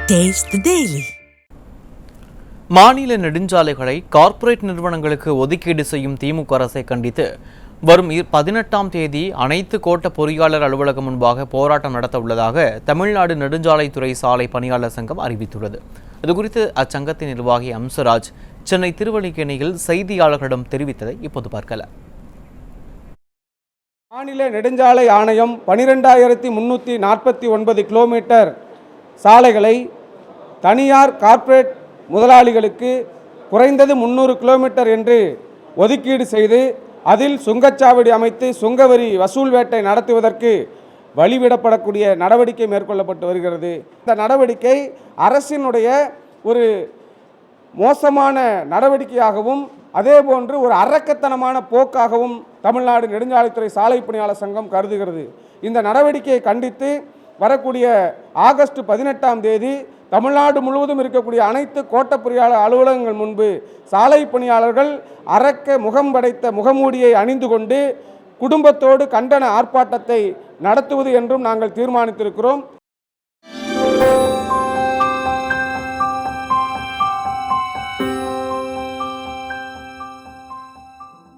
Taste the Daily. மாநில நெடுஞ்சாலைகளை corporate நிறுவனங்களுக்கு ஒதுக்கீடு செய்யும் திமுக அரசை கண்டித்து வரும் 18ஆம் தேதி அனைத்து கோட்ட பொறியாளர் அலுவலகம் முன்பாக போராட்டம் நடத்த உள்ளதாக தமிழ்நாடு நெடுஞ்சாலைத்துறை சாலை பணியாளர் சங்கம் அறிவித்துள்ளது. இதுகுறித்து அச்சங்கத்தின் நிர்வாகி அம்சராஜ் சென்னை திருவல்லிக்கேணியில் செய்தியாளர்களிடம் தெரிவித்ததை இப்போது பார்க்கலாம். மாநில நெடுஞ்சாலை ஆணையம் 12,349 கிலோமீட்டர் சாலைகளை தனியார் கார்ப்பரேட் முதலாளிகளுக்கு குறைந்தது 300 கிலோமீட்டர் என்று ஒதுக்கீடு செய்து அதில் சுங்கச்சாவடி அமைத்து சுங்கவரி வசூல் வேட்டை நடத்துவதற்கு வழிவிடப்படக்கூடிய நடவடிக்கை மேற்கொள்ளப்பட்டு வருகிறது. இந்த நடவடிக்கை அரசினுடைய ஒரு மோசமான நடவடிக்கையாகவும் அதேபோன்று ஒரு அரக்கத்தனமான போக்காகவும் தமிழ்நாடு நெடுஞ்சாலைத்துறை சாலை பணியாளர் சங்கம் கருதுகிறது. இந்த நடவடிக்கையை கண்டித்து வரக்கூடிய ஆகஸ்ட் 18ஆம் தேதி தமிழ்நாடு முழுவதும் இருக்கக்கூடிய அனைத்து கோட்ட பொறியாளர் அலுவலகங்கள் முன்பு சாலை பணியாளர்கள் அரக்க முகம் படைத்த முகமூடியை அணிந்து கொண்டு குடும்பத்தோடு கண்டன ஆர்ப்பாட்டத்தை நடத்துவது என்றும் நாங்கள் தீர்மானித்திருக்கிறோம்.